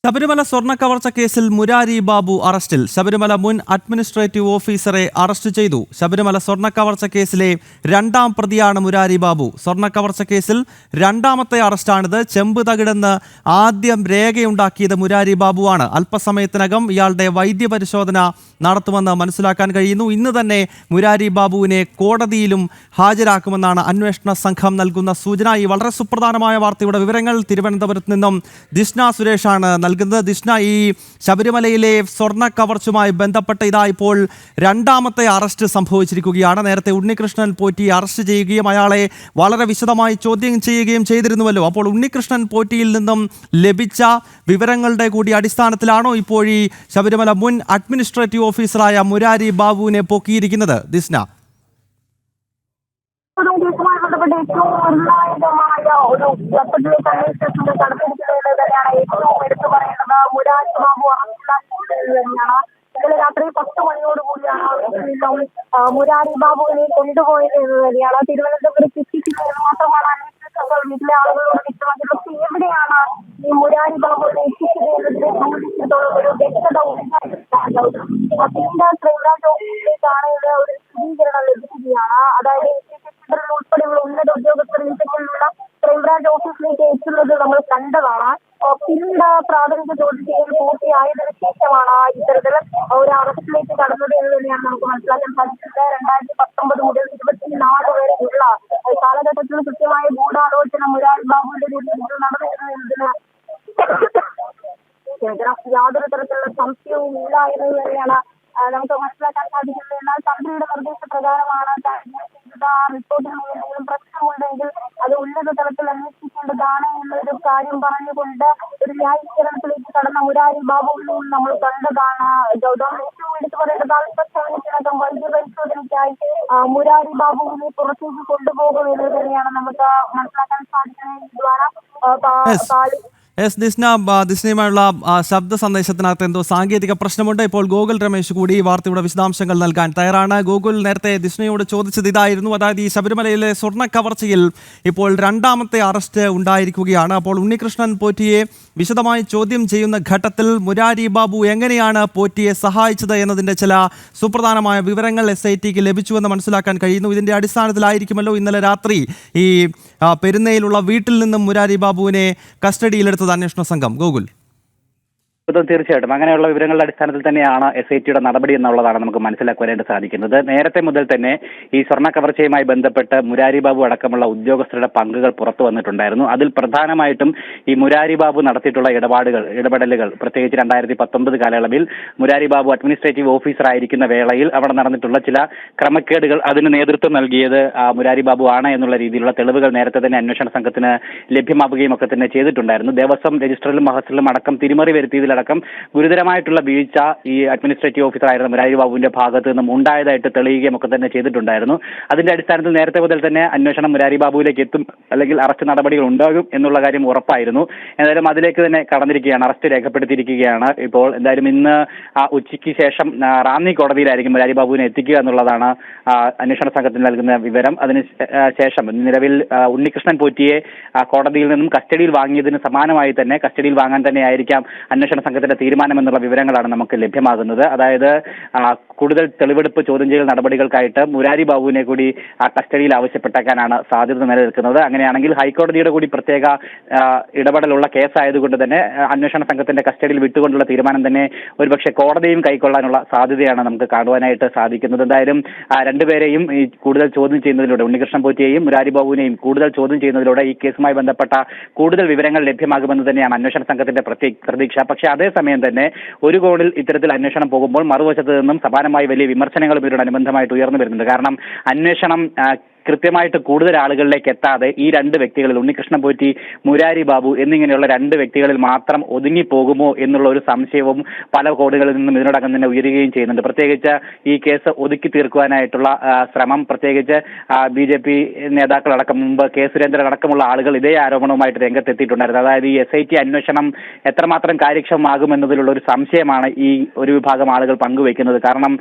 ശബരിമല സ്വർണ്ണക്കവർച്ച കേസിൽ മുരാരി ബാബു അറസ്റ്റിൽ. ശബരിമല മുൻ അഡ്മിനിസ്ട്രേറ്റീവ് ഓഫീസറെ അറസ്റ്റ് ചെയ്തു. ശബരിമല സ്വർണ്ണക്കവർച്ച കേസിലെ രണ്ടാം പ്രതിയാണ് മുരാരി ബാബു. സ്വർണ്ണക്കവർച്ച കേസിൽ രണ്ടാമത്തെ അറസ്റ്റാണിത്. ചെമ്പ് തകിടെന്ന് ആദ്യം രേഖയുണ്ടാക്കിയത് മുരാരി ബാബുവാണ്. അല്പസമയത്തിനകം ഇയാളുടെ വൈദ്യപരിശോധന നടത്തുമെന്ന് മനസ്സിലാക്കാൻ കഴിയുന്നു. ഇന്ന് തന്നെ മുരാരി ബാബുവിനെ കോടതിയിലും ഹാജരാക്കുമെന്നാണ് അന്വേഷണ സംഘം നൽകുന്ന സൂചന. ഈ വളരെ സുപ്രധാനമായ വാർത്തയുടെ വിവരങ്ങൾ തിരുവനന്തപുരത്ത് നിന്നും ദിഷ്ന സുരേഷാണ് നൽകുന്നത്. ദിഷ്ന, ഈ ശബരിമലയിലെ സ്വർണ്ണ കവർച്ചുമായി ബന്ധപ്പെട്ട് ഇതാ ഇപ്പോൾ രണ്ടാമത്തെ അറസ്റ്റ് സംഭവിച്ചിരിക്കുകയാണ്. നേരത്തെ ഉണ്ണികൃഷ്ണൻ പോറ്റി അറസ്റ്റ് ചെയ്യുകയും അയാളെ വളരെ വിശദമായി ചോദ്യം ചെയ്യുകയും ചെയ്തിരുന്നുവല്ലോ. അപ്പോൾ ഉണ്ണികൃഷ്ണൻ പോറ്റിയിൽ നിന്നും ലഭിച്ച വിവരങ്ങളുടെ കൂടി അടിസ്ഥാനത്തിലാണോ ഇപ്പോൾ ഈ ശബരിമല മുൻ അഡ്മിനിസ്ട്രേറ്റീവ് ഓഫീസറായ മുരാരി ബാബുവിനെ പൊക്കിയിരിക്കുന്നത്? ദിഷ്ന, കേസുമായി ബന്ധപ്പെട്ട് ഏറ്റവും നിർണായകമായ ഒരു ഘട്ടത്തിലേക്ക് അന്വേഷണത്തിന്റെ കടന്നിരിക്കുന്നത് തന്നെയാണ് ഏറ്റവും എടുത്തു പറയുന്നത്. മുരാരി ബാബു അറസ്റ്റിലാക്കിയത് തന്നെയാണ്. ഇന്നലെ രാത്രി 10 മണിയോടുകൂടിയാണ് മുരാരി ബാബുവിനെ കൊണ്ടുപോയത് എന്ന് തന്നെയാണ്. തിരുവനന്തപുരത്ത് എത്തിക്കുന്നത് മാത്രമാണ് അന്വേഷണ സംഘം വീട്ടിലെ ആളുകളോട് വ്യക്തമാക്കിയത്. പക്ഷേ എവിടെയാണ് ഈ മുരാരി ബാബുവിനെ എത്തിച്ചത് എന്നതിനെ സംബന്ധിച്ചിടത്തോളം ഒരു വ്യക്തത ഉണ്ടായിട്ടില്ല. ക്രൈംബ്രാഞ്ച് ഓഫീസിലേക്കാണ് ഇത് ഒരു സ്ഥിരീകരണം ലഭിക്കുകയാണ്. അതായത് ഉൾപ്പെടെയുള്ള ഉന്നത ഉദ്യോഗസ്ഥർ ഇത്തരത്തിലുള്ള ക്രൈംബ്രാഞ്ച് ഓഫീസിലേക്ക് എത്തുന്നത് നമ്മൾ കണ്ടതാണ്. പിന്നീട് പ്രാഥമിക ചോദ്യം ചെയ്യൽ പൂർത്തിയായതിനു ശേഷമാണ് ഇത്തരത്തിൽ ഒരു അറസ്റ്റിലേക്ക് കടന്നത് എന്ന് തന്നെയാണ് നമുക്ക് മനസ്സിലാക്കാൻ സാധിച്ചത്. 2019 മുതൽ 24 വരെയുള്ള കാലഘട്ടത്തിൽ കൃത്യമായ ഗൂഢാലോചന മുരാരി ബാബുവിന്റെ നേതൃത്വത്തിൽ നടന്നിരുന്നതിന് യാതൊരു തരത്തിലുള്ള സംശയവും ഇല്ല എന്ന് തന്നെയാണ് നമുക്ക് മനസ്സിലാക്കാൻ സാധിക്കുന്നത്. എന്നാൽ തന്ത്രിയുടെ നിർദ്ദേശപ്രകാരമാണ് റിപ്പോർട്ടിൽ എന്തെങ്കിലും പ്രശ്നമുണ്ടെങ്കിൽ അത് ഉന്നത തലത്തിൽ അന്വേഷിക്കേണ്ടതാണ് എന്നൊരു കാര്യം പറഞ്ഞുകൊണ്ട് ഒരു ന്യായീകരണത്തിലേക്ക് കടന്ന മുരാരി ബാബുവിനും നമ്മൾ കണ്ടതാണ്. ഏറ്റവും എടുത്തു പറയേണ്ടത് അല്പസമയത്തിനകം വൈദ്യപരിശോധനയ്ക്കായി മുരാരി ബാബുവിനെ പുറത്തേക്ക് കൊണ്ടുപോകുമെന്ന് തന്നെയാണ് നമുക്ക് മനസ്സിലാക്കാൻ സാധിക്കുന്നത്. ദിസ്നയുമായുള്ള ശബ്ദ സന്ദേശത്തിനകത്ത് എന്തോ സാങ്കേതിക പ്രശ്നമുണ്ട്. ഇപ്പോൾ ഗോകുൽ രമേശ് കൂടി ഈ വാർത്തയുടെ വിശദാംശങ്ങൾ നൽകാൻ തയ്യാറാണ്. ഗോകുൽ, നേരത്തെ ദിസ്നയോട് ചോദിച്ചത് ഇതായിരുന്നു, അതായത് ഈ ശബരിമലയിലെ സ്വർണ്ണ കവർച്ചയിൽ ഇപ്പോൾ രണ്ടാമത്തെ അറസ്റ്റ് ഉണ്ടായിരിക്കുകയാണ്. അപ്പോൾ ഉണ്ണികൃഷ്ണൻ പോറ്റിയെ വിശദമായി ചോദ്യം ചെയ്യുന്ന ഘട്ടത്തിൽ മുരാരി ബാബു എങ്ങനെയാണ് പോറ്റിയെ സഹായിച്ചത് എന്നതിൻ്റെ ചില സുപ്രധാനമായ വിവരങ്ങൾ SITക്ക് ലഭിച്ചുവെന്ന് മനസ്സിലാക്കാൻ കഴിയുന്നു. ഇതിൻ്റെ അടിസ്ഥാനത്തിലായിരിക്കുമല്ലോ ഇന്നലെ രാത്രി ഈ പെരുന്നയിലുള്ള വീട്ടിൽ നിന്നും മുരാരി ബാബുവിനെ കസ്റ്റഡിയിലെടുത്തത് അന്വേഷണ സംഘം. ഗോകുൽ, തീർച്ചയായിട്ടും അങ്ങനെയുള്ള വിവരങ്ങളുടെ അടിസ്ഥാനത്തിൽ തന്നെയാണ് SITയുടെ നടപടി എന്നുള്ളതാണ് നമുക്ക് മനസ്സിലാക്കുവാനായിട്ട് സാധിക്കുന്നത്. നേരത്തെ മുതൽ തന്നെ ഈ സ്വർണ്ണ കവർച്ചയുമായി ബന്ധപ്പെട്ട് മുരാരി ബാബു അടക്കമുള്ള ഉദ്യോഗസ്ഥരുടെ പങ്കുകൾ പുറത്തു വന്നിട്ടുണ്ടായിരുന്നു. അതിൽ പ്രധാനമായിട്ടും ഈ മുരാരി ബാബു നടത്തിയിട്ടുള്ള ഇടപെടലുകൾ, പ്രത്യേകിച്ച് 2019 കാലയളവിൽ മുരാരി ബാബു അഡ്മിനിസ്ട്രേറ്റീവ് ഓഫീസർ ആയിരിക്കുന്ന വേളയിൽ അവിടെ നടന്നിട്ടുള്ള ചില ക്രമക്കേടുകൾ, അതിന് നേതൃത്വം നൽകിയത് മുരാരി ബാബു ആണ് എന്നുള്ള രീതിയിലുള്ള തെളിവുകൾ നേരത്തെ തന്നെ അന്വേഷണ സംഘത്തിന് ലഭ്യമാവുകയും ഒക്കെ തന്നെ ചെയ്തിട്ടുണ്ടായിരുന്നു. ദേവസ്വം രജിസ്റ്ററിലും മഹസറിലും അടക്കം തിരിമറി വരുത്തിയതിൽ അടക്കം ഗുരുതരമായിട്ടുള്ള വീഴ്ച ഈ അഡ്മിനിസ്ട്രേറ്റീവ് ഓഫീസർ ആയിരുന്ന മുരാരി ബാബുവിന്റെ ഭാഗത്ത് നിന്നും ഉണ്ടായതായിട്ട് തെളിയുകയും ഒക്കെ തന്നെ ചെയ്തിട്ടുണ്ടായിരുന്നു. അതിന്റെ അടിസ്ഥാനത്തിൽ നേരത്തെ മുതൽ തന്നെ അന്വേഷണം മുരാരി ബാബുവിലേക്ക് എത്തും, അല്ലെങ്കിൽ അറസ്റ്റ് നടപടികൾ ഉണ്ടാകും എന്നുള്ള കാര്യം ഉറപ്പായിരുന്നു. എന്തായാലും അതിലേക്ക് തന്നെ കടന്നിരിക്കുകയാണ്, അറസ്റ്റ് രേഖപ്പെടുത്തിയിരിക്കുകയാണ്. ഇപ്പോൾ എന്തായാലും ഇന്ന് ഉച്ചയ്ക്ക് ശേഷം റാന്നി കോടതിയിലായിരിക്കും മുരാരി ബാബുവിനെ എത്തിക്കുക എന്നുള്ളതാണ് അന്വേഷണ സംഘത്തിന് നൽകുന്ന വിവരം. അതിന് ശേഷം നിലവിൽ ഉണ്ണികൃഷ്ണൻ പോറ്റിയെ കോടതിയിൽ നിന്നും കസ്റ്റഡിയിൽ വാങ്ങിയതിന് സമാനമായി തന്നെ കസ്റ്റഡിയിൽ വാങ്ങാൻ തന്നെ ആയിരിക്കാം അന്വേഷണ സംഘത്തിന്റെ തീരുമാനം എന്നുള്ള വിവരങ്ങളാണ് നമുക്ക് ലഭ്യമാകുന്നത്. അതായത് കൂടുതൽ തെളിവെടുപ്പ് ചോദ്യം ചെയ്യൽ നടപടികൾക്കായിട്ട് മുരാരി ബാബുവിനെ കൂടി കസ്റ്റഡിയിൽ ആവശ്യപ്പെട്ടേക്കാനാണ് സാധ്യത നിലനിൽക്കുന്നത്. അങ്ങനെയാണെങ്കിൽ ഹൈക്കോടതിയുടെ കൂടി പ്രത്യേക ഇടപെടലുള്ള കേസായതുകൊണ്ട് തന്നെ അന്വേഷണ സംഘത്തിന്റെ കസ്റ്റഡിയിൽ വിട്ടുകൊണ്ടുള്ള തീരുമാനം തന്നെ ഒരുപക്ഷെ കോടതിയും കൈക്കൊള്ളാനുള്ള സാധ്യതയാണ് നമുക്ക് കാണുവാനായിട്ട് സാധിക്കുന്നത്. എന്തായാലും രണ്ടുപേരെയും ഈ കൂടുതൽ ചോദ്യം ചെയ്യുന്നതിലൂടെ, ഉണ്ണികൃഷ്ണൻ പോറ്റിയെയും മുരാരി ബാബുവിനെയും കൂടുതൽ ചോദ്യം ചെയ്യുന്നതിലൂടെ ഈ കേസുമായി ബന്ധപ്പെട്ട കൂടുതൽ വിവരങ്ങൾ ലഭ്യമാകുമെന്ന് തന്നെയാണ് അന്വേഷണ സംഘത്തിന്റെ പ്രതീക്ഷ. പക്ഷേ അതേസമയം തന്നെ ഒരു കോണിൽ ഇത്തരത്തിൽ അന്വേഷണം പോകുമ്പോൾ മറുവശത്ത് നിന്നും സമാനമായി വലിയ വിമർശനങ്ങളും ഇതിനോടനുബന്ധമായിട്ട് ഉയർന്നു വരുന്നുണ്ട്. കാരണം അന്വേഷണം കൃത്യമായിട്ട് കൂടുതൽ ആളുകളിലേക്ക് എത്താതെ ഈ രണ്ട് വ്യക്തികളിൽ, ഉണ്ണികൃഷ്ണൻ പോറ്റി, മുരാരി ബാബു എന്നിങ്ങനെയുള്ള രണ്ട് വ്യക്തികളിൽ മാത്രം ഒതുങ്ങിപ്പോകുമോ എന്നുള്ള ഒരു സംശയവും പല കോണുകളിൽ നിന്നും ഇതിനോടകം തന്നെ ഉയരുകയും ചെയ്യുന്നുണ്ട്. പ്രത്യേകിച്ച് ഈ കേസ് ഒതുക്കി തീർക്കുവാനായിട്ടുള്ള ശ്രമം, പ്രത്യേകിച്ച് BJP നേതാക്കളടക്കം, മുമ്പ് കെ സുരേന്ദ്രൻ അടക്കമുള്ള ആളുകൾ ഇതേ ആരോപണവുമായിട്ട് രംഗത്തെത്തിയിട്ടുണ്ടായിരുന്നു. അതായത് ഈ SIT അന്വേഷണം എത്രമാത്രം കാര്യക്ഷമമാകുമെന്നതിലുള്ള ഒരു സംശയമാണ് ഈ ഒരു വിഭാഗം ആളുകൾ പങ്കുവയ്ക്കുന്നത്. കാരണം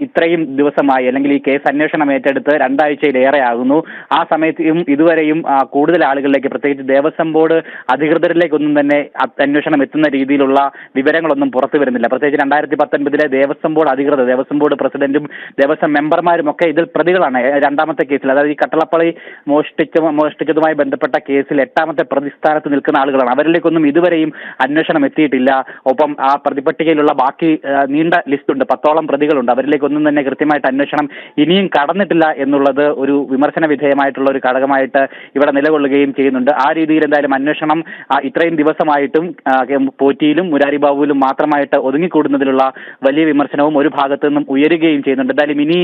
ഇത്രയും ദിവസമായി, അല്ലെങ്കിൽ ഈ കേസ് അന്വേഷണം ഏറ്റെടുത്ത് 2 ആഴ്ചയിലേറെ ഏറെയാകുന്നു. ആ സമയത്തും ഇതുവരെയും കൂടുതൽ ആളുകളിലേക്ക്, പ്രത്യേകിച്ച് ദേവസ്വം ബോർഡ് അധികൃതരിലേക്കൊന്നും തന്നെ അന്വേഷണം എത്തുന്ന രീതിയിലുള്ള വിവരങ്ങളൊന്നും പുറത്തു വരുന്നില്ല. പ്രത്യേകിച്ച് 2019 ദേവസ്വം ബോർഡ് അധികൃതർ, ദേവസ്വം ബോർഡ് പ്രസിഡന്റും ദേവസ്വം മെമ്പർമാരും ഒക്കെ ഇതിൽ പ്രതികളാണ്. രണ്ടാമത്തെ കേസിൽ, അതായത് ഈ കട്ടളപ്പള്ളി മോഷ്ടിച്ചതുമായി ബന്ധപ്പെട്ട കേസിൽ 8ാമത്തെ പ്രതിസ്ഥാനത്ത് നിൽക്കുന്ന ആളുകളാണ്. അവരിലേക്കൊന്നും ഇതുവരെയും അന്വേഷണം എത്തിയിട്ടില്ല. ഒപ്പം ആ പ്രതിപട്ടികയിലുള്ള ബാക്കി നീണ്ട ലിസ്റ്റുണ്ട്, 10ഓളം പ്രതികളുണ്ട്. അവരിലേക്കൊന്നും തന്നെ കൃത്യമായിട്ട് അന്വേഷണം ഇനിയും കടന്നിട്ടില്ല എന്നുള്ളത് ഒരു വിമർശന വിധേയമായിട്ടുള്ള ഒരു ഘടകമായിട്ട് ഇവിടെ നിലകൊള്ളുകയും ചെയ്യുന്നുണ്ട്. ആ രീതിയിൽ എന്തായാലും അന്വേഷണം ഇത്രയും ദിവസമായിട്ടും പോറ്റിയിലും മുരാരി ബാബുവിലും മാത്രമായിട്ട് ഒതുങ്ങിക്കൂടുന്നതിലുള്ള വലിയ വിമർശനവും ഒരു ഭാഗത്തു നിന്നും ഉയരുകയും ചെയ്യുന്നുണ്ട്. എന്തായാലും ഇനി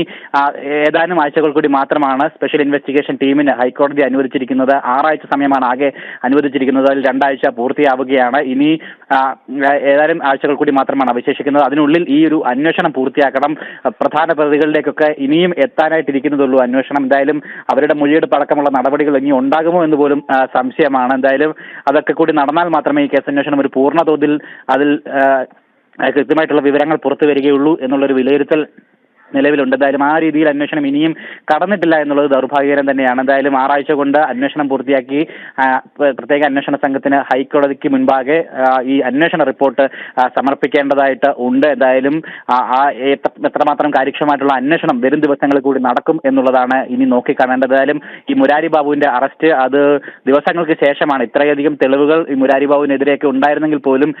ഏതാനും ആഴ്ചകൾ കൂടി മാത്രമാണ് സ്പെഷ്യൽ ഇൻവെസ്റ്റിഗേഷൻ ടീമിന് ഹൈക്കോടതി അനുവദിച്ചിരിക്കുന്നത്. 6 ആഴ്ച സമയമാണ് ആകെ അനുവദിച്ചിരിക്കുന്നത്. അതിൽ 2 ആഴ്ച പൂർത്തിയാവുകയാണ്. ഇനി ഏതാനും ആഴ്ചകൾ കൂടി മാത്രമാണ് അവശേഷിക്കുന്നത്. അതിനുള്ളിൽ ഈ ഒരു അന്വേഷണം പൂർത്തിയാക്കണം. പ്രധാന പ്രതികളിലേക്കൊക്കെ ഇനിയും എത്താനായിട്ടിരിക്കുന്നതുള്ളൂ അന്വേഷണം. എന്തായാലും അവരുടെ മൊഴിയെടുപ്പ് അടക്കമുള്ള നടപടികൾ ഇനി ഉണ്ടാകുമോ എന്ന് പോലും സംശയമാണ്. എന്തായാലും അതൊക്കെ കൂടി നടന്നാൽ മാത്രമേ ഈ കേസ് അന്വേഷണം ഒരു പൂർണ്ണതോതിൽ അതിൽ കൃത്യമായിട്ടുള്ള വിവരങ്ങൾ പുറത്തു വരികയുള്ളൂ എന്നുള്ളൊരു വിലയിരുത്തൽ നിലവിലുണ്ട്. എന്തായാലും ആ രീതിയിൽ അന്വേഷണം ഇനിയും കടന്നിട്ടില്ല എന്നുള്ളത് ദൗർഭാഗ്യകരം തന്നെയാണ്. എന്തായാലും 6 ആഴ്ച കൊണ്ട് അന്വേഷണം പൂർത്തിയാക്കി പ്രത്യേക അന്വേഷണ സംഘത്തിന് ഹൈക്കോടതിക്ക് മുൻപാകെ ഈ അന്വേഷണ റിപ്പോർട്ട് സമർപ്പിക്കേണ്ടതായിട്ട് ഉണ്ട്. എന്തായാലും എത്രമാത്രം കാര്യക്ഷമമായിട്ടുള്ള അന്വേഷണം വരും ദിവസങ്ങളിൽ കൂടി നടക്കും എന്നുള്ളതാണ് ഇനി നോക്കിക്കാണേണ്ടത്. എന്തായാലും ഈ മുരാരി ബാബുവിന്റെ അറസ്റ്റ് അത് ദിവസങ്ങൾക്ക് ശേഷമാണ്. ഇത്രയധികം തെളിവുകൾ ഈ മുരാരി ബാബുവിനെതിരെയൊക്കെ ഉണ്ടായിരുന്നെങ്കിൽ പോലും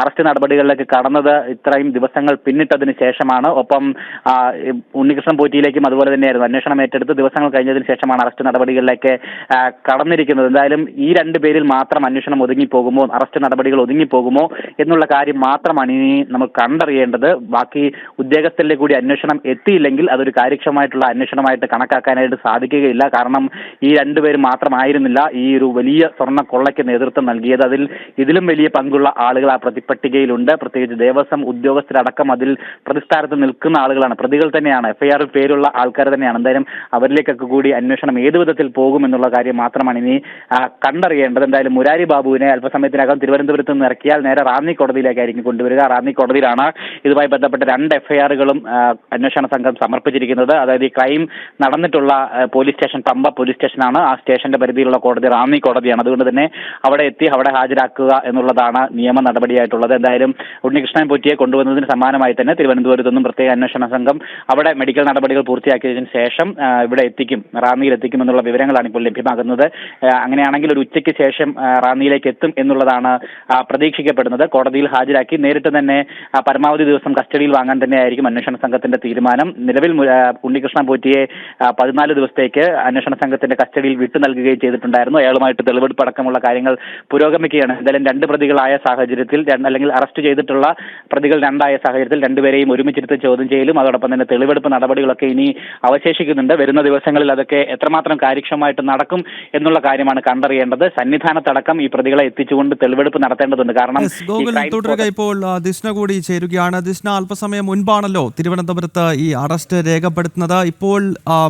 അറസ്റ്റ് നടപടികളിലേക്ക് കടന്നത് ഇത്രയും ദിവസങ്ങൾ പിന്നിട്ടതിന് ശേഷമാണ്. ഒപ്പം ഉണ്ണികൃഷ്ണൻ പോറ്റിയിലേക്കും അതുപോലെ തന്നെയായിരുന്നു. അന്വേഷണം ഏറ്റെടുത്ത് ദിവസങ്ങൾ കഴിഞ്ഞതിന് ശേഷമാണ് അറസ്റ്റ് നടപടികളിലേക്ക് കടന്നിരിക്കുന്നത്. എന്തായാലും ഈ 2 പേരിൽ മാത്രം അന്വേഷണം ഒതുങ്ങിപ്പോകുമോ, അറസ്റ്റ് നടപടികൾ ഒതുങ്ങിപ്പോകുമോ എന്നുള്ള കാര്യം മാത്രമാണ് ഇനി നമ്മൾ കണ്ടറിയേണ്ടത്. ബാക്കി ഉദ്യോഗസ്ഥരിലേക്ക് കൂടി അന്വേഷണം എത്തിയില്ലെങ്കിൽ അതൊരു കാര്യക്ഷമമായിട്ടുള്ള അന്വേഷണമായിട്ട് കണക്കാക്കാനായിട്ട് സാധിക്കുകയില്ല. കാരണം ഈ 2 പേര് മാത്രമായിരുന്നില്ല ഈ ഒരു വലിയ സ്വർണ്ണ കൊള്ളയ്ക്ക് നേതൃത്വം നൽകിയത്. ഇതിലും വലിയ പങ്കുള്ള ആളുകൾ ആ പ്രതിപട്ടികയിലുണ്ട്. പ്രത്യേകിച്ച് ദേവസ്വം ഉദ്യോഗസ്ഥരടക്കം അതിൽ പ്രതിസ്ഥാനത്ത് നിൽക്കുന്ന ആളുകളാണ്, പ്രതികൾ തന്നെയാണ്, എഫ്ഐആറിൽ പേരുള്ള ആൾക്കാർ തന്നെയാണ്. എന്തായാലും അവരിലേക്കൊക്കെ കൂടി അന്വേഷണം ഏതു വിധത്തിൽ പോകുമെന്നുള്ള കാര്യം മാത്രമാണ് ഇനി കണ്ടറിയേണ്ടത്. എന്തായാലും മുരാരി ബാബുവിനെ അല്പസമയത്തിനകം തിരുവനന്തപുരത്ത് നിന്ന് ഇറക്കിയാൽ നേരെ റാന്നി കോടതിയിലേക്കായിരിക്കും കൊണ്ടുവരിക. റാന്നി കോടതിയിലാണ് ഇതുമായി ബന്ധപ്പെട്ട 2 എഫ്ഐആറുകളും അന്വേഷണ സംഘം സമർപ്പിച്ചിരിക്കുന്നത്. അതായത് ഈ ക്രൈം നടന്നിട്ടുള്ള പോലീസ് സ്റ്റേഷൻ പമ്പ പോലീസ് സ്റ്റേഷനാണ്. ആ സ്റ്റേഷന്റെ പരിധിയിലുള്ള കോടതി റാന്നി കോടതിയാണ്. അതുകൊണ്ട് തന്നെ അവിടെ എത്തി അവിടെ ഹാജരാക്കുക എന്നുള്ളതാണ് നിയമ നടപടിയായിട്ടുള്ളത്. എന്തായാലും ഉണ്ണികൃഷ്ണൻ പോറ്റിയെ കൊണ്ടുവന്നതിന് സമാനമായി തന്നെ തിരുവനന്തപുരത്ത് നിന്നും പ്രത്യേക അന്വേഷണ സംഘം അവിടെ മെഡിക്കൽ നടപടികൾ പൂർത്തിയാക്കിയതിനു ശേഷം ഇവിടെ എത്തിക്കും, റാന്നിയിൽ എത്തിക്കും എന്നുള്ള വിവരങ്ങളാണ് ഇപ്പോൾ ലഭ്യമാകുന്നത്. അങ്ങനെയാണെങ്കിൽ ഒരു ഉച്ചയ്ക്ക് ശേഷം റാന്നിയിലേക്ക് എത്തും എന്നുള്ളതാണ് പ്രതീക്ഷിക്കപ്പെടുന്നത്. കോടതിയിൽ ഹാജരാക്കി നേരിട്ട് തന്നെ പരമാവധി ദിവസം കസ്റ്റഡിയിൽ വാങ്ങാൻ തന്നെയായിരിക്കും അന്വേഷണ സംഘത്തിന്റെ തീരുമാനം. നിലവിൽ ഉണ്ണികൃഷ്ണൻ പോറ്റിയെ 14 ദിവസത്തേക്ക് അന്വേഷണ സംഘത്തിന്റെ കസ്റ്റഡിയിൽ വിട്ടു നൽകുകയും ചെയ്തിട്ടുണ്ടായിരുന്നു. അയാളുമായിട്ട് തെളിവെടുപ്പ് അടക്കമുള്ള കാര്യങ്ങൾ പുരോഗമിക്കുകയാണ്. എന്തായാലും 2 പ്രതികളായ സാഹചര്യത്തിൽ, അല്ലെങ്കിൽ അറസ്റ്റ് ചെയ്തിട്ടുള്ള പ്രതികൾ 2 ആയ സാഹചര്യത്തിൽ 2 പേരെയും ഒരുമിച്ചിരുത്തി ചോദ്യം ചെയ്യലും അതോടൊപ്പം തന്നെ തെളിവെടുപ്പ് നടപടികളൊക്കെ ഇനി അവശേഷിക്കുന്നുണ്ട്. വരുന്ന ദിവസങ്ങളിൽ അതൊക്കെ എത്രമാത്രം കാര്യക്ഷമമായിട്ട് നടക്കും എന്നുള്ള കാര്യമാണ് കണ്ടറിയേണ്ടത്. സന്നിധാനത്തടക്കം ഈ പ്രതികളെ എത്തിച്ചുകൊണ്ട് തെളിവെടുപ്പ് നടത്തേണ്ടതുണ്ട്. കാരണം തുടരുക ഇപ്പോൾ ദിഷ്ണ കൂടി ചേരുകയാണ്. ദിഷ്ണ, അല്പസമയം മുൻപാണല്ലോ തിരുവനന്തപുരത്ത് ഈ അറസ്റ്റ് രേഖപ്പെടുത്തുന്നത്. ഇപ്പോൾ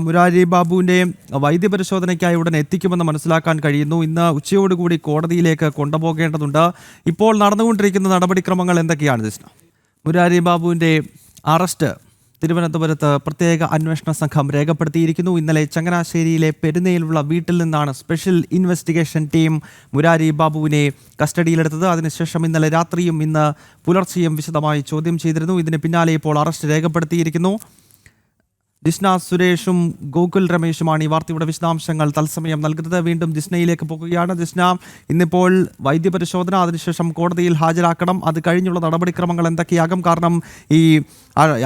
മുരാരി ബാബുവിന്റെ വൈദ്യപരിശോധനയ്ക്കായി ഉടൻ എത്തിക്കുമെന്ന് മനസ്സിലാക്കാൻ കഴിയുന്നു. ഇന്ന് ഉച്ചയോടുകൂടി കോടതിയിലേക്ക് കൊണ്ടുപോകേണ്ടതുണ്ട്. ഇപ്പോൾ നടന്നുകൊണ്ടിരിക്കുന്ന നടപടിക്രമങ്ങൾ എന്തൊക്കെയാണ് ദിഷ്ണ? മുരാരി ബാബുവിന്റെ അറസ്റ്റ് തിരുവനന്തപുരത്ത് പ്രത്യേക അന്വേഷണ സംഘം രേഖപ്പെടുത്തിയിരിക്കുന്നു. ഇന്നലെ ചങ്ങനാശ്ശേരിയിലെ പെരുന്നയിലുള്ള വീട്ടിൽ നിന്നാണ് സ്പെഷ്യൽ ഇൻവെസ്റ്റിഗേഷൻ ടീം മുരാരി ബാബുവിനെ കസ്റ്റഡിയിലെടുത്തത്. അതിനുശേഷം ഇന്നലെ രാത്രിയും ഇന്ന് പുലർച്ചെയും വിശദമായി ചോദ്യം ചെയ്തിരുന്നു. ഇതിന് പിന്നാലെ ഇപ്പോൾ അറസ്റ്റ് രേഖപ്പെടുത്തിയിരിക്കുന്നു. ജിഷ്ണ സുരേഷും ഗോകുൽ രമേശുമാണ് ഈ വാർത്തയുടെ വിശദാംശങ്ങൾ തത്സമയം നൽകുന്നത്. വീണ്ടും ജിഷ്ണയിലേക്ക് പോകുകയാണ്. ജിഷ്ണ, ഇന്നിപ്പോൾ വൈദ്യപരിശോധന, അതിനുശേഷം കോടതിയിൽ ഹാജരാക്കണം. അത് കഴിഞ്ഞുള്ള നടപടിക്രമങ്ങൾ എന്തൊക്കെയാകും? കാരണം ഈ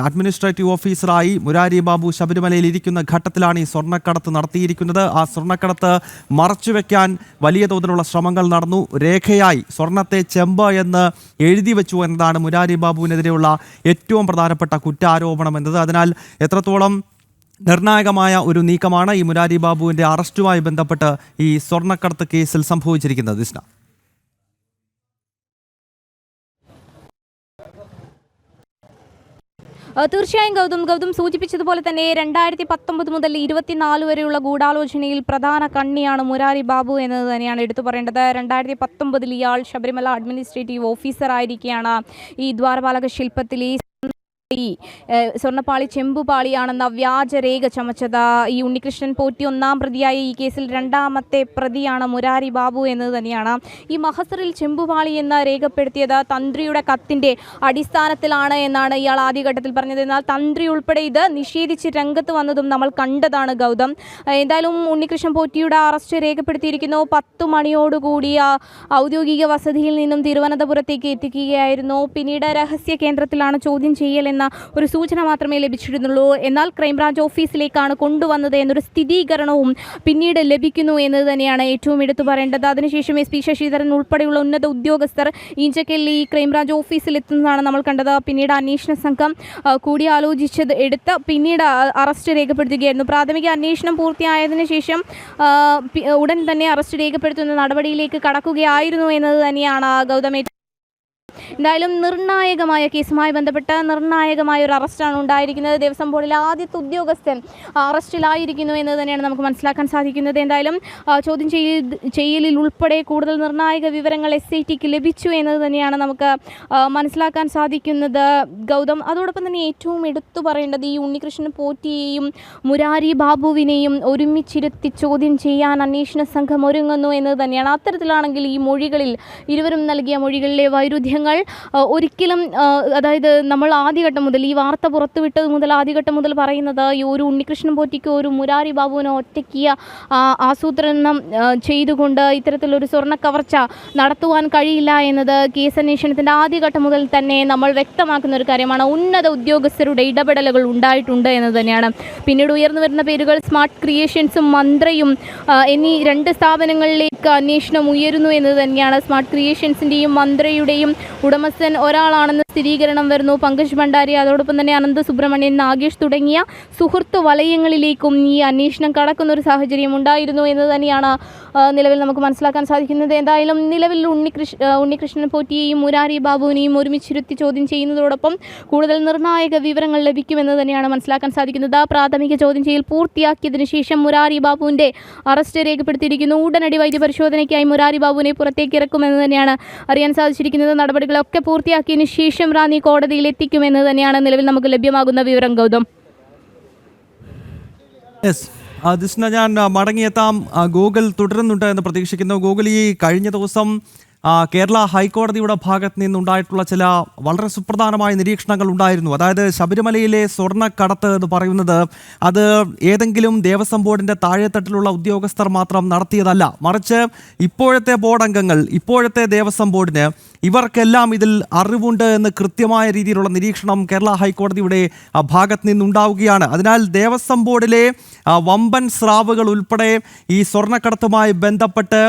അഡ്മിനിസ്ട്രേറ്റീവ് ഓഫീസറായി മുരാരി ബാബു ശബരിമലയിൽ ഇരിക്കുന്ന ഘട്ടത്തിലാണ് ഈ സ്വർണ്ണക്കടത്ത് നടത്തിയിരിക്കുന്നത്. ആ സ്വർണ്ണക്കടത്ത് മറച്ചുവെക്കാൻ വലിയ തോതിലുള്ള ശ്രമങ്ങൾ നടന്നു. രേഖയായി സ്വർണ്ണത്തെ ചെമ്പ് എന്ന് എഴുതി വെച്ചു എന്നതാണ് മുരാരി ബാബുവിനെതിരെയുള്ള ഏറ്റവും പ്രധാനപ്പെട്ട കുറ്റാരോപണം എന്നത്. അതിനാൽ എത്രത്തോളം നിർണായകമായ ഒരു നീക്കമാണ് ഈ മുരാരി ബാബുവിന്റെ അറസ്റ്റുമായി ബന്ധപ്പെട്ട് ഈ സ്വർണ്ണക്കടത്ത് കേസിൽ സംഭവിച്ചിരിക്കുന്നത്? ദിഷ്ണ, തീർച്ചയായും ഗൗതം സൂചിപ്പിച്ചതുപോലെ തന്നെ 2019 മുതൽ 24 വരെയുള്ള ഗൂഢാലോചനയിൽ പ്രധാന കണ്ണിയാണ് മുരാരി ബാബു എന്നത് തന്നെയാണ് എടുത്തു പറയേണ്ടത്. 2019 ഇയാൾ ശബരിമല അഡ്മിനിസ്ട്രേറ്റീവ് ഓഫീസർ ആയിരിക്കെയാണ് ഈ ദ്വാരപാലക ശില്പത്തിൽ ഈ സ്വർണ്ണപ്പാളി ചെമ്പുപാളിയാണെന്ന വ്യാജരേഖ ചമച്ചത്. ഈ ഉണ്ണികൃഷ്ണൻ പോറ്റി ഒന്നാം പ്രതിയായ ഈ കേസിൽ രണ്ടാമത്തെ പ്രതിയാണ് മുരാരി ബാബു എന്നത് തന്നെയാണ്. ഈ മഹസറിൽ ചെമ്പുപാളി എന്ന് രേഖപ്പെടുത്തിയത് തന്ത്രിയുടെ കത്തിന്റെ അടിസ്ഥാനത്തിലാണ് എന്നാണ് ഇയാൾ ആദ്യഘട്ടത്തിൽ പറഞ്ഞത്. എന്നാൽ തന്ത്രി ഉൾപ്പെടെ ഇത് നിഷേധിച്ച് രംഗത്ത് വന്നതും നമ്മൾ കണ്ടതാണ് ഗൗതം. എന്തായാലും ഉണ്ണികൃഷ്ണൻ പോറ്റിയുടെ അറസ്റ്റ് രേഖപ്പെടുത്തിയിരിക്കുന്നു. 10 മണിയോടുകൂടി ഔദ്യോഗിക വസതിയിൽ നിന്നും തിരുവനന്തപുരത്തേക്ക് എത്തിക്കുകയായിരുന്നു. പിന്നീട് രഹസ്യ കേന്ദ്രത്തിലാണ് ചോദ്യം ചെയ്യൽ എന്ന ഒരു സൂചന മാത്രമേ ലഭിച്ചിരുന്നുള്ളൂ. എന്നാൽ ക്രൈംബ്രാഞ്ച് ഓഫീസിലേക്കാണ് കൊണ്ടുവന്നത് എന്നൊരു സ്ഥിരീകരണവും പിന്നീട് ലഭിക്കുന്നു എന്നത് തന്നെയാണ് ഏറ്റവും എടുത്തു പറയേണ്ടത്. അതിനുശേഷം SP ശശിധരൻ ഉൾപ്പെടെയുള്ള ഉന്നത ഉദ്യോഗസ്ഥർ ഇഞ്ചക്കൽ ഈ ക്രൈംബ്രാഞ്ച് ഓഫീസിൽ എത്തുന്നതാണ് നമ്മൾ കണ്ടത്. പിന്നീട് അന്വേഷണ സംഘം കൂടിയാലോചിച്ചത് എടുത്ത് പിന്നീട് അറസ്റ്റ് രേഖപ്പെടുത്തുകയായിരുന്നു. പ്രാഥമിക അന്വേഷണം പൂർത്തിയായതിനു ശേഷം ഉടൻ തന്നെ അറസ്റ്റ് രേഖപ്പെടുത്തുന്ന നടപടിയിലേക്ക് കടക്കുകയായിരുന്നു എന്നത് തന്നെയാണ് ഗൗതം. എന്തായാലും നിർണായകമായ കേസുമായി ബന്ധപ്പെട്ട് നിർണായകമായ ഒരു അറസ്റ്റാണ് ഉണ്ടായിരിക്കുന്നത്. ദേവസ്വം ബോർഡിലെ ആദ്യത്തെ ഉദ്യോഗസ്ഥൻ അറസ്റ്റിലായിരിക്കുന്നു എന്ന് തന്നെയാണ് നമുക്ക് മനസ്സിലാക്കാൻ സാധിക്കുന്നത്. എന്തായാലും ചോദ്യം ചെയ്യലിൽ ഉൾപ്പെടെ കൂടുതൽ നിർണായക വിവരങ്ങൾ SITക്ക് ലഭിച്ചു എന്നത് തന്നെയാണ് നമുക്ക് മനസ്സിലാക്കാൻ സാധിക്കുന്നത് ഗൗതം. അതോടൊപ്പം തന്നെ ഏറ്റവും എടുത്തു പറയേണ്ടത് ഈ ഉണ്ണികൃഷ്ണൻ പോറ്റിയെയും മുരാരി ബാബുവിനെയും ഒരുമിച്ചിരുത്തി ചോദ്യം ചെയ്യാൻ അന്വേഷണ സംഘം ഒരുങ്ങുന്നു എന്നത് തന്നെയാണ്. അത്തരത്തിലാണെങ്കിൽ ഈ മൊഴികളിൽ ഇരുവരും നൽകിയ മൊഴികളിലെ വൈരുദ്ധ്യങ്ങൾ ഒരിക്കലും, അതായത് നമ്മൾ ആദ്യഘട്ടം മുതൽ ഈ വാർത്ത പുറത്തുവിട്ടത് മുതൽ ആദ്യഘട്ടം മുതൽ പറയുന്നത് ഈ ഒരു ഉണ്ണികൃഷ്ണൻ പോറ്റിക്ക് ഒരു മുരാരി ബാബുവിനെ ഒറ്റയ്ക്ക് ആസൂത്രണം ചെയ്തുകൊണ്ട് ഇത്തരത്തിലൊരു സ്വർണ്ണ കവർച്ച നടത്തുവാൻ കഴിയില്ല എന്നത് കേസ് അന്വേഷണത്തിൻ്റെ ആദ്യഘട്ടം മുതൽ തന്നെ നമ്മൾ വ്യക്തമാക്കുന്ന ഒരു കാര്യമാണ്. ഉന്നത ഉദ്യോഗസ്ഥരുടെ ഇടപെടലുകൾ ഉണ്ടായിട്ടുണ്ട് എന്നത് തന്നെയാണ്. പിന്നീട് ഉയർന്നു വരുന്ന പേരുകൾ സ്മാർട്ട് ക്രിയേഷൻസും മന്ത്രയും എന്നീ 2 സ്ഥാപനങ്ങളിലേക്ക് അന്വേഷണം ഉയരുന്നു എന്നത് തന്നെയാണ്. സ്മാർട്ട് ക്രിയേഷൻസിൻ്റെയും മന്ത്രയുടെയും ഉടമസ്ഥൻ ഒരാളാണെന്ന് സ്ഥിരീകരണം വരുന്നു. പങ്കജ് ഭണ്ഡാരി, അതോടൊപ്പം തന്നെ അനന്ത് സുബ്രഹ്മണ്യൻ, നാഗേഷ് തുടങ്ങിയ സുഹൃത്ത് വലയങ്ങളിലേക്കും ഈ അന്വേഷണം കടക്കുന്ന ഒരു സാഹചര്യം ഉണ്ടായിരുന്നു എന്ന് തന്നെയാണ് നിലവിൽ നമുക്ക് മനസ്സിലാക്കാൻ സാധിക്കുന്നത്. എന്തായാലും നിലവിൽ ഉണ്ണികൃഷ്ണൻ പോറ്റിയെയും മുരാരി ബാബുവിനെയും ഒരുമിച്ചിരുത്തി ചോദ്യം ചെയ്യുന്നതോടൊപ്പം കൂടുതൽ നിർണായക വിവരങ്ങൾ ലഭിക്കുമെന്ന് തന്നെയാണ് മനസ്സിലാക്കാൻ സാധിക്കുന്നത്. പ്രാഥമിക ചോദ്യം ചെയ്യൽ പൂർത്തിയാക്കിയതിനു ശേഷം മുരാരി ബാബുവിൻ്റെ അറസ്റ്റ് രേഖപ്പെടുത്തിയിരിക്കുന്നു. ഉടനടി വൈദ്യപരിശോധനയ്ക്കായി മുരാരി ബാബുവിനെ പുറത്തേക്ക് ഇറക്കുമെന്ന് തന്നെയാണ് അറിയാൻ സാധിച്ചിരിക്കുന്നത്. നടപടികളൊക്കെ പൂർത്തിയാക്കിയതിനു ശേഷം റാന്നി കോടതിയിൽ എത്തിക്കുമെന്ന് തന്നെയാണ് നിലവിൽ നമുക്ക് ലഭ്യമാകുന്ന വിവരം ഗൗതം. ദിസ്ന, ഞാൻ മടങ്ങിയെത്താം. ഗൂഗിൾ തുടരുന്നുണ്ട് എന്ന് പ്രതീക്ഷിക്കുന്നു. ഗൂഗിൾ ഈ കഴിഞ്ഞ ദിവസം കേരള ഹൈക്കോടതിയുടെ ഭാഗത്ത് നിന്നുണ്ടായിട്ടുള്ള ചില വളരെ സുപ്രധാനമായ നിരീക്ഷണങ്ങൾ ഉണ്ടായിരുന്നു. അതായത് ശബരിമലയിലെ സ്വർണ്ണക്കടത്ത് എന്ന് പറയുന്നത് അത് ഏതെങ്കിലും ദേവസ്വം ബോർഡിൻ്റെ താഴെത്തട്ടിലുള്ള ഉദ്യോഗസ്ഥർ മാത്രം നടത്തിയതല്ല, മറിച്ച് ഇപ്പോഴത്തെ ബോർഡ് അംഗങ്ങൾ, ഇപ്പോഴത്തെ ദേവസ്വം ബോർഡിന് ഇവർക്കെല്ലാം ഇതിൽ അറിവുണ്ട് എന്ന് കൃത്യമായ രീതിയിലുള്ള നിരീക്ഷണം കേരള ഹൈക്കോടതിയുടെ ഭാഗത്ത് നിന്നുണ്ടാവുകയാണ്. അതിനാൽ ദേവസ്വം ബോർഡിലെ വമ്പൻ സ്രാവുകൾ ഉൾപ്പെടെ ഈ സ്വർണ്ണക്കടത്തുമായി ബന്ധപ്പെട്ട്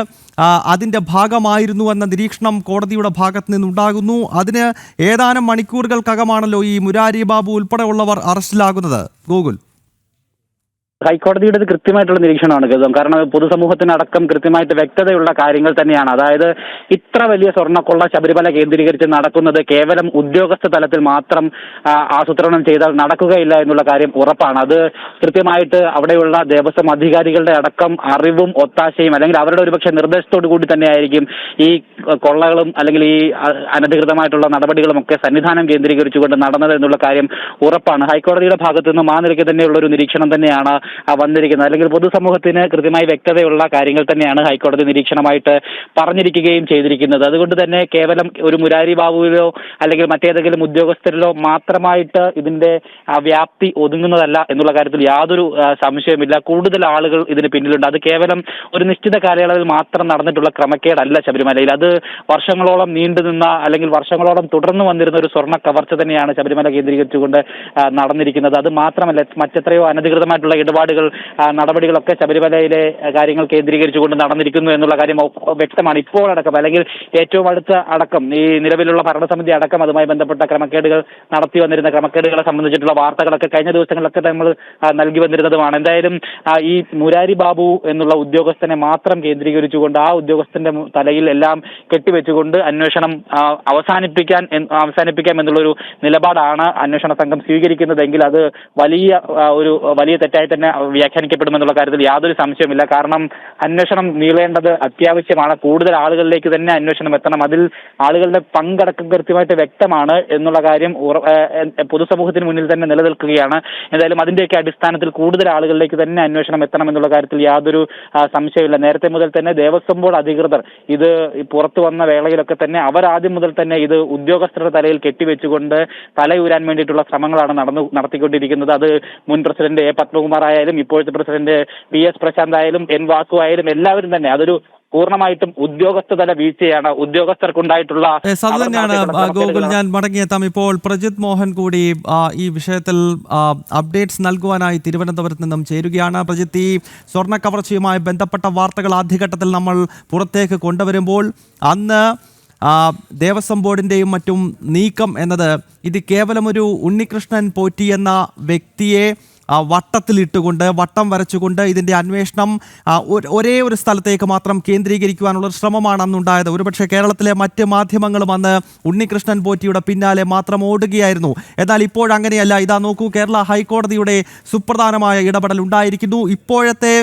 അതിൻ്റെ ഭാഗമായിരുന്നു എന്ന നിരീക്ഷണം കോടതിയുടെ ഭാഗത്ത് നിന്നുണ്ടാകുന്നു. അതിന് ഏതാനും മണിക്കൂറുകൾക്കകമാണല്ലോ ഈ മുരാരി ബാബു ഉൾപ്പെടെയുള്ളവർ അറസ്റ്റിലാകുന്നത്. ഗൂഗിൾ ഹൈക്കോടതിയുടെ കൃത്യമായിട്ടുള്ള നിരീക്ഷണമാണ് ഗൗതം. കാരണം പൊതുസമൂഹത്തിനടക്കം കൃത്യമായിട്ട് വ്യക്തതയുള്ള കാര്യങ്ങൾ തന്നെയാണ്. അതായത് ഇത്ര വലിയ സ്വർണ്ണക്കൊള്ള ശബരിമല കേന്ദ്രീകരിച്ച് നടക്കുന്നത് കേവലം ഉദ്യോഗസ്ഥ തലത്തിൽ മാത്രം ആസൂത്രണം ചെയ്താൽ നടക്കുകയില്ല എന്നുള്ള കാര്യം ഉറപ്പാണ്. അത് കൃത്യമായിട്ട് അവിടെയുള്ള ദേവസ്വം അധികാരികളുടെ അടക്കം അറിവും ഒത്താശയും അല്ലെങ്കിൽ അവരുടെ ഒരുപക്ഷെ നിർദ്ദേശത്തോടു കൂടി തന്നെയായിരിക്കും ഈ കൊള്ളകളും അല്ലെങ്കിൽ ഈ അനധികൃതമായിട്ടുള്ള നടപടികളും ഒക്കെ സന്നിധാനം കേന്ദ്രീകരിച്ചുകൊണ്ട് നടന്നത് എന്നുള്ള കാര്യം ഉറപ്പാണ്. ഹൈക്കോടതിയുടെ ഭാഗത്തു നിന്നും ആ നിലയ്ക്ക് തന്നെയുള്ള ഒരു നിരീക്ഷണം തന്നെയാണ് വന്നിരിക്കുന്നത്. അല്ലെങ്കിൽ പൊതുസമൂഹത്തിന് കൃത്യമായി വ്യക്തതയുള്ള കാര്യങ്ങൾ തന്നെയാണ് ഹൈക്കോടതി നിരീക്ഷണമായിട്ട് പറഞ്ഞിരിക്കുകയും ചെയ്തിരിക്കുന്നത്. അതുകൊണ്ട് തന്നെ കേവലം ഒരു മുരാരി ബാബുവിലോ അല്ലെങ്കിൽ മറ്റേതെങ്കിലും ഉദ്യോഗസ്ഥരിലോ മാത്രമായിട്ട് ഇതിന്റെ വ്യാപ്തി ഒതുങ്ങുന്നതല്ല എന്നുള്ള കാര്യത്തിൽ യാതൊരു സംശയമില്ല. കൂടുതൽ ആളുകൾ ഇതിന് പിന്നിലുണ്ട്. അത് കേവലം ഒരു നിശ്ചിത കാലയളവിൽ മാത്രം നടന്നിട്ടുള്ള ക്രമക്കേടല്ല ശബരിമലയിൽ. അത് വർഷങ്ങളോളം നീണ്ടുനിന്ന അല്ലെങ്കിൽ വർഷങ്ങളോളം തുടർന്നു വന്നിരുന്ന ഒരു സ്വർണ്ണ കവർച്ച തന്നെയാണ് ശബരിമല കേന്ദ്രീകരിച്ചുകൊണ്ട് നടന്നിരിക്കുന്നത്. അത് മാത്രമല്ല, മറ്റെത്രയോ അനധികൃതമായിട്ടുള്ള ഇടപാടുകൾ, നടപടികളൊക്കെ ശബരിമലയിലെ കാര്യങ്ങൾ കേന്ദ്രീകരിച്ചുകൊണ്ട് നടന്നിരിക്കുന്നു എന്നുള്ള കാര്യം വ്യക്തമാണ്. ഇപ്പോൾ അടക്കം അല്ലെങ്കിൽ ഏറ്റവും അടുത്ത അടക്കം ഈ നിലവിലുള്ള ഭരണസമിതി അടക്കം അതുമായി ബന്ധപ്പെട്ട ക്രമക്കേടുകൾ നടത്തി വന്നിരുന്ന ക്രമക്കേടുകളെ സംബന്ധിച്ചിട്ടുള്ള വാർത്തകളൊക്കെ കഴിഞ്ഞ ദിവസങ്ങളിലൊക്കെ നമ്മൾ നൽകി വന്നിരുന്നതുമാണ്. എന്തായാലും ഈ മുരാരി ബാബു എന്നുള്ള ഉദ്യോഗസ്ഥനെ മാത്രം കേന്ദ്രീകരിച്ചുകൊണ്ട് ആ ഉദ്യോഗസ്ഥന്റെ തലയിൽ എല്ലാം കെട്ടിവെച്ചുകൊണ്ട് അന്വേഷണം അവസാനിപ്പിക്കാം എന്നുള്ളൊരു നിലപാടാണ് അന്വേഷണ സംഘം സ്വീകരിക്കുന്നതെങ്കിൽ അത് വലിയ തെറ്റായി തന്നെ തന്നെ വ്യാഖ്യാനിക്കപ്പെടുമെന്നുള്ള കാര്യത്തിൽ യാതൊരു സംശയമില്ല. കാരണം അന്വേഷണം നീളേണ്ടത് അത്യാവശ്യമാണ്. കൂടുതൽ ആളുകളിലേക്ക് തന്നെ അന്വേഷണം എത്തണം. അതിൽ ആളുകളുടെ പങ്കടക്കം കൃത്യമായിട്ട് വ്യക്തമാണ് എന്നുള്ള കാര്യം പൊതുസമൂഹത്തിന് മുന്നിൽ തന്നെ നിലനിൽക്കുകയാണ്. എന്തായാലും അതിന്റെയൊക്കെ അടിസ്ഥാനത്തിൽ കൂടുതൽ ആളുകളിലേക്ക് തന്നെ അന്വേഷണം എത്തണം എന്നുള്ള കാര്യത്തിൽ യാതൊരു സംശയമില്ല. നേരത്തെ മുതൽ തന്നെ ദേവസ്വം ബോർഡ് അധികൃതർ ഇത് പുറത്തു വന്ന വേളയിലൊക്കെ തന്നെ അവർ ആദ്യം മുതൽ തന്നെ ഇത് ഉദ്യോഗസ്ഥരുടെ തലയിൽ കെട്ടിവെച്ചുകൊണ്ട് തലയൂരാൻ വേണ്ടിയിട്ടുള്ള ശ്രമങ്ങളാണ് നടത്തിക്കൊണ്ടിരിക്കുന്നത്. അത് മുൻ പ്രസിഡന്റ് എ പത്മകുമാർ ആയാലും ഇപ്പോഴത്തെ പ്രസിഡന്റ് PS പ്രശാന്ത് ആയാലും N വാസു ആയാലും എല്ലാവരും തന്നെ അതൊരു പൂർണ്ണമായിട്ടും ഉദ്യോഗസ്ഥതല വീഴ്ചയാണ് ഉദ്യോഗസ്ഥർക്കുണ്ടായിട്ടുള്ള. അത് തന്നെയാണ് ഗോകുൽ, ഞാൻ മടങ്ങിയെത്താം. ഇപ്പോൾ പ്രജിത് മോഹൻ കൂടി ഈ വിഷയത്തിൽ അപ്ഡേറ്റ്സ് നൽകുവാനായി തിരുവനന്തപുരത്ത് നിന്നും ചേരുകയാണ്. പ്രജിത്ത്, ഈ സ്വർണ്ണ കവർച്ചയുമായി ബന്ധപ്പെട്ട വാർത്തകൾ ആദ്യഘട്ടത്തിൽ നമ്മൾ പുറത്തേക്ക് കൊണ്ടുവരുമ്പോൾ അന്ന് ദേവസ്വം ബോർഡിൻ്റെയും മറ്റും നീക്കം എന്നത് ഇത് കേവലം ഒരു ഉണ്ണികൃഷ്ണൻ പോറ്റി എന്ന വ്യക്തിയെ വട്ടത്തിലിട്ടുകൊണ്ട് വട്ടം വരച്ചുകൊണ്ട് ഇതിൻ്റെ അന്വേഷണം ഒരേ ഒരു സ്ഥലത്തേക്ക് മാത്രം കേന്ദ്രീകരിക്കുവാനുള്ള ശ്രമമാണ് അന്നുണ്ടായത്. ഒരുപക്ഷെ കേരളത്തിലെ മറ്റ് മാധ്യമങ്ങളും അന്ന് ഉണ്ണികൃഷ്ണൻ പോറ്റിയുടെ പിന്നാലെ മാത്രം ഓടുകയായിരുന്നു. എന്നാൽ ഇപ്പോഴങ്ങനെയല്ല. ഇതാ നോക്കൂ, കേരള ഹൈക്കോടതിയുടെ സുപ്രധാനമായ ഇടപെടൽ ഉണ്ടായിരിക്കുന്നു. ഇപ്പോഴത്തെ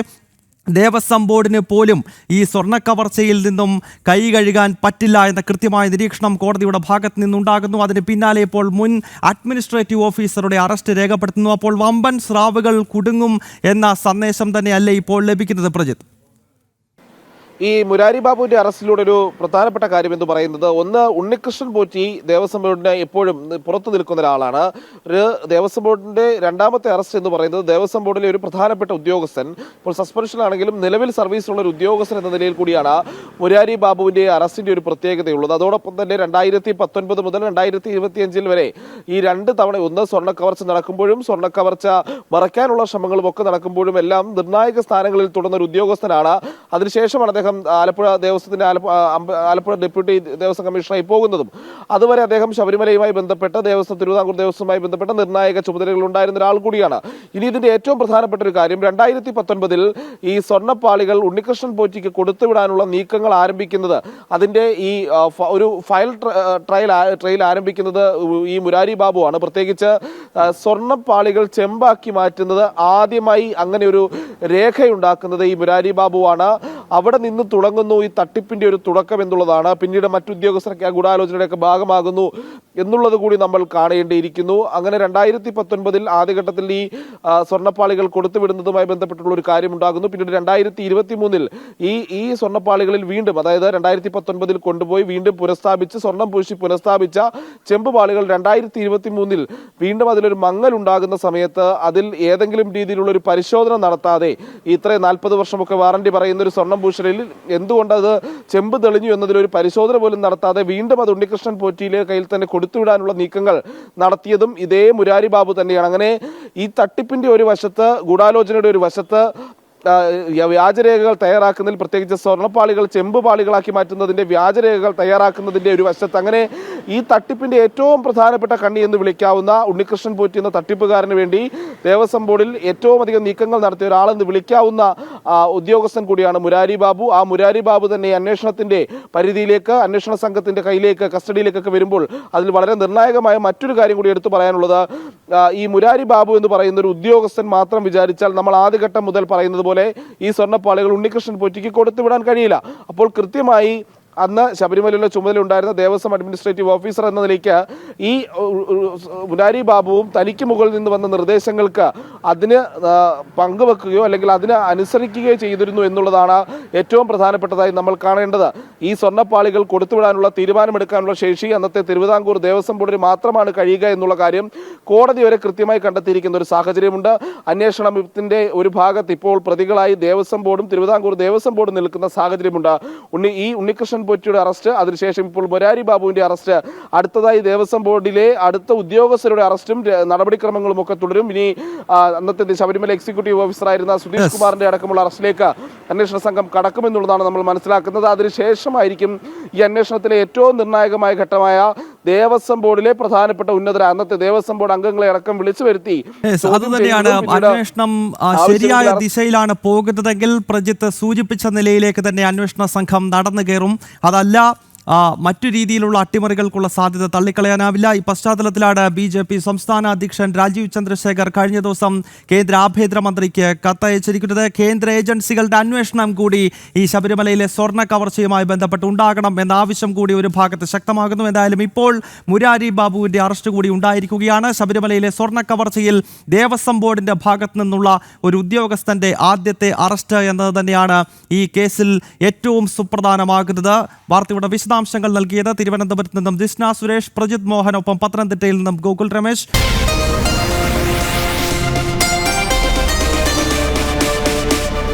ദേവസ്വം ബോർഡിന് പോലും ഈ സ്വർണ്ണ കവർച്ചയിൽ നിന്നും കൈ കഴുകാൻ പറ്റില്ല എന്ന കൃത്യമായ നിരീക്ഷണം കോടതിയുടെ ഭാഗത്ത് നിന്നുണ്ടാകുന്നു. അതിന് പിന്നാലെ ഇപ്പോൾ മുൻ അഡ്മിനിസ്ട്രേറ്റീവ് ഓഫീസറുടെ അറസ്റ്റ് രേഖപ്പെടുത്തുന്നു. അപ്പോൾ വമ്പൻ സ്രാവുകൾ കുടുങ്ങും എന്ന സന്ദേശം തന്നെയല്ലേ ഇപ്പോൾ ലഭിക്കുന്നത് പ്രജിത്ത്? ഈ മുരാരി ബാബുവിന്റെ അറസ്റ്റിലൂടെ ഒരു പ്രധാനപ്പെട്ട കാര്യം എന്ന് പറയുന്നത്, ഒന്ന്, ഉണ്ണികൃഷ്ണൻ പോറ്റി ദേവസ്വം ബോർഡിന് എപ്പോഴും പുറത്തു നിൽക്കുന്ന ഒരാളാണ്. ഒരു ദേവസ്വം ബോർഡിന്റെ രണ്ടാമത്തെ അറസ്റ്റ് എന്ന് പറയുന്നത് ദേവസ്വം ബോർഡിലെ ഒരു പ്രധാനപ്പെട്ട ഉദ്യോഗസ്ഥൻ, ഇപ്പോൾ സസ്പെൻഷനാണെങ്കിലും നിലവിൽ സർവീസിലുള്ള ഒരു ഉദ്യോഗസ്ഥൻ എന്ന നിലയിൽ കൂടിയാണ് മുരാരി ബാബുവിന്റെ അറസ്റ്റിന്റെ ഒരു പ്രത്യേകതയുള്ളത്. അതോടൊപ്പം തന്നെ 2019 മുതൽ 2025 വരെ ഈ രണ്ട് തവണ, ഒന്ന് സ്വർണ്ണ കവർച്ച നടക്കുമ്പോഴും സ്വർണ്ണ കവർച്ച മറയ്ക്കാനുള്ള ശ്രമങ്ങളും ഒക്കെ നടക്കുമ്പോഴും എല്ലാം നിർണായക സ്ഥാനങ്ങളിൽ തുടർന്ന ഒരു ഉദ്യോഗസ്ഥനാണ്. അതിനുശേഷമാണ് അദ്ദേഹം ആലപ്പുഴ ദേവസ്വത്തിന്റെ ആലപ്പുഴ ഡെപ്യൂട്ടി ദേവസ്വം കമ്മീഷണറായി പോകുന്നതും. അതുവരെ അദ്ദേഹം ശബരിമലയുമായി ബന്ധപ്പെട്ട തിരുവിതാംകൂർ ദേവസ്വവുമായി ബന്ധപ്പെട്ട നിർണായക ചുമതലകൾ ഉണ്ടായിരുന്ന ഒരാൾ കൂടിയാണ്. ഇനി ഇതിന്റെ ഏറ്റവും പ്രധാനപ്പെട്ട ഒരു കാര്യം, 2019 ഈ സ്വർണ്ണപ്പാളികൾ ഉണ്ണികൃഷ്ണൻ പോറ്റിക്ക് കൊടുത്തുവിടാനുള്ള നീക്കങ്ങൾ ആരംഭിക്കുന്നത്, അതിന്റെ ഈ ഒരു ഫയൽ ട്രയൽ ആരംഭിക്കുന്നത് ഈ മുരാരി ബാബുവാണ്. പ്രത്യേകിച്ച് സ്വർണ്ണപ്പാളികൾ ചെമ്പാക്കി മാറ്റുന്നത് ആദ്യമായി അങ്ങനെ ഒരു രേഖയുണ്ടാക്കുന്നത് ഈ മുരാരി ബാബുവാണ്. അവിടെ നിന്ന് തുടങ്ങുന്നു ഈ തട്ടിപ്പിന്റെ ഒരു തുടക്കം എന്നുള്ളതാണ്. പിന്നീട് മറ്റുദ്യോഗസ്ഥർക്ക് ആ ഗൂഢാലോചനയുടെയൊക്കെ ഭാഗമാകുന്നു എന്നുള്ളത് കൂടി നമ്മൾ കാണേണ്ടിയിരിക്കുന്നു. അങ്ങനെ 2019 ആദ്യഘട്ടത്തിൽ ഈ സ്വർണ്ണപ്പാളികൾ കൊടുത്തുവിടുന്നതുമായി ബന്ധപ്പെട്ടുള്ള ഒരു കാര്യം ഉണ്ടാകുന്നു. പിന്നീട് 2023 ഈ സ്വർണ്ണപ്പാളികളിൽ വീണ്ടും, അതായത് 2019 കൊണ്ടുപോയി വീണ്ടും പുനഃസ്ഥാപിച്ച് സ്വർണം പൂശി പുനഃസ്ഥാപിച്ച ചെമ്പുപാളികൾ 2023 വീണ്ടും അതിലൊരു മങ്ങൽ ഉണ്ടാകുന്ന സമയത്ത് അതിൽ ഏതെങ്കിലും രീതിയിലുള്ള ഒരു പരിശോധന നടത്താതെ, ഇത്രയും 40 വർഷമൊക്കെ വാറണ്ടി പറയുന്ന ഒരു സ്വർണം പൂശലിൽ എന്തുകൊണ്ട് അത് ചെമ്പ് തെളിഞ്ഞു എന്നതിലൊരു പരിശോധന പോലും നടത്താതെ വീണ്ടും അത് ഉണ്ണികൃഷ്ണൻ പോറ്റിയിലെ കയ്യിൽ തന്നെ കൊടുത്തുവിടാനുള്ള നീക്കങ്ങൾ നടത്തിയതും ഇതേ മുരാരി ബാബു തന്നെയാണ്. അങ്ങനെ ഈ തട്ടിപ്പിന്റെ ഒരു വശത്ത്, ഗൂഢാലോചനയുടെ ഒരു വശത്ത് വ്യാജരേഖകൾ തയ്യാറാക്കുന്നതിൽ, പ്രത്യേകിച്ച് സ്വർണ്ണപ്പാളികൾ ചെമ്പുപാളികളാക്കി മാറ്റുന്നതിന്റെ വ്യാജരേഖകൾ തയ്യാറാക്കുന്നതിന്റെ ഒരു വശത്ത്, അങ്ങനെ ഈ തട്ടിപ്പിന്റെ ഏറ്റവും പ്രധാനപ്പെട്ട കണ്ണി എന്ന് വിളിക്കാവുന്ന ഉണ്ണികൃഷ്ണൻ പോറ്റി എന്ന തട്ടിപ്പുകാരന് വേണ്ടി ദേവസ്വം ബോർഡിൽ ഏറ്റവും അധികം നീക്കങ്ങൾ നടത്തിയ ഒരാളെന്ന് വിളിക്കാവുന്ന ഉദ്യോഗസ്ഥൻ കൂടിയാണ് മുരാരി ബാബു. ആ മുരാരി ബാബു തന്നെ അന്വേഷണത്തിന്റെ പരിധിയിലേക്ക്, അന്വേഷണ സംഘത്തിന്റെ കയ്യിലേക്ക്, കസ്റ്റഡിയിലേക്കൊക്കെ വരുമ്പോൾ അതിൽ വളരെ നിർണായകമായ മറ്റൊരു കാര്യം കൂടി എടുത്തു പറയാനുള്ളത്, ഈ മുരാരി ബാബു എന്ന് പറയുന്ന ഒരു ഉദ്യോഗസ്ഥൻ മാത്രം വിചാരിച്ചാൽ നമ്മൾ ആദ്യഘട്ടം മുതൽ പറയുന്നത് പോലെ ഈ സ്വർണ്ണപ്പാളികൾ ഉണ്ണികൃഷ്ണൻ പോറ്റിക്ക് കൊടുത്തുവിടാൻ കഴിയില്ല. അപ്പോൾ കൃത്യമായി അന്ന് ശബരിമലയിലെ ചുമതല ഉണ്ടായിരുന്ന ദേവസ്വം അഡ്മിനിസ്ട്രേറ്റീവ് ഓഫീസർ എന്ന നിലയ്ക്ക് ഈ മുരാരി ബാബുവും തനിക്ക് മുകളിൽ നിന്ന് വന്ന നിർദ്ദേശങ്ങൾക്ക് അതിന് പങ്കുവെക്കുകയോ അല്ലെങ്കിൽ അതിന് അനുസരിക്കുകയോ ചെയ്തിരുന്നു എന്നുള്ളതാണ് ഏറ്റവും പ്രധാനപ്പെട്ടതായി നമ്മൾ കാണേണ്ടത്. ഈ സ്വർണ്ണപ്പാളികൾ കൊടുത്തുവിടാനുള്ള തീരുമാനമെടുക്കാനുള്ള ശേഷി അന്നത്തെ തിരുവിതാംകൂർ ദേവസ്വം ബോർഡിന് മാത്രമാണ് കഴിയുക എന്നുള്ള കാര്യം കോടതി വരെ കൃത്യമായി കണ്ടെത്തിയിരിക്കുന്ന ഒരു സാഹചര്യമുണ്ട്. അന്വേഷണത്തിന്റെ ഒരു ഭാഗത്ത് ഇപ്പോൾ പ്രതികളായി ദേവസ്വം ബോർഡും തിരുവിതാംകൂർ ദേവസ്വം ബോർഡും നിൽക്കുന്ന സാഹചര്യമുണ്ട്. ഉണ്ണികൃഷ്ണൻ പോറ്റിയുടെ അറസ്റ്റ്, അതിനുശേഷം ഇപ്പോൾ മുരാരി ബാബുവിന്റെ അറസ്റ്റ്, അടുത്തതായി ദേവസ്വം ബോർഡിലെ അടുത്ത ഉദ്യോഗസ്ഥരുടെ അറസ്റ്റും നടപടിക്രമങ്ങളും ഒക്കെ തുടരും. ഇനി അന്നത്തെ ശബരിമല എക്സിക്യൂട്ടീവ് ഓഫീസറായിരുന്ന സുധീഷ് കുമാറിന്റെ അടക്കമുള്ള അറസ്റ്റിലേക്ക് അന്വേഷണ സംഘം കടക്കുമെന്നുള്ളതാണ് നമ്മൾ മനസ്സിലാക്കുന്നത്. അതിനുശേഷമായിരിക്കും ഈ അന്വേഷണത്തിലെ ഏറ്റവും നിർണായകമായ ഘട്ടമായ ദേവസ്വം ബോർഡിലെ പ്രധാനപ്പെട്ട ഉന്നതര, അന്നത്തെ ദേവസ്വം ബോർഡ് അംഗങ്ങളെ അടക്കം വിളിച്ചു വരുത്തി അന്വേഷണം ശരിയായ ദിശയിലാണ് പോകുന്നതെങ്കിൽ പ്രജിത്ത് സൂചിപ്പിച്ച നിലയിലേക്ക് തന്നെ അന്വേഷണ സംഘം നടന്നു കയറും. അതല്ല മറ്റു രീതിയിലുള്ള അട്ടിമറികൾക്കുള്ള സാധ്യത തള്ളിക്കളയാനാവില്ല. ഈ പശ്ചാത്തലത്തിലാണ് BJP സംസ്ഥാന അധ്യക്ഷൻ രാജീവ് ചന്ദ്രശേഖർ കഴിഞ്ഞ ദിവസം കേന്ദ്ര ആഭ്യന്തരമന്ത്രിക്ക് കത്തയച്ചിരിക്കുന്നത്. കേന്ദ്ര ഏജൻസികളുടെ അന്വേഷണം കൂടി ഈ ശബരിമലയിലെ സ്വർണ്ണ കവർച്ചയുമായി ബന്ധപ്പെട്ട് ഉണ്ടാകണം എന്ന ആവശ്യം കൂടി ഒരു ഭാഗത്ത് ശക്തമാകുന്നു. എന്തായാലും ഇപ്പോൾ മുരാരി ബാബുവിന്റെ അറസ്റ്റ് കൂടി ഉണ്ടായിരിക്കുകയാണ്. ശബരിമലയിലെ സ്വർണ്ണ കവർച്ചയിൽ ദേവസ്വം ബോർഡിന്റെ ഭാഗത്തു നിന്നുള്ള ഒരു ഉദ്യോഗസ്ഥന്റെ ആദ്യത്തെ അറസ്റ്റ് എന്നത് തന്നെയാണ് ഈ കേസിൽ ഏറ്റവും സുപ്രധാനമാകുന്നത്. വാർത്തയുടെ വിശദാംശങ്ങൾ നൽകിയത് തിരുവനന്തപുരത്ത് നിന്നും ജിസ്ന സുരേഷ്, പ്രജിത് മോഹനൊപ്പം പത്തനംതിട്ടയിൽ നിന്നും ഗോകുൽ രമേശ്.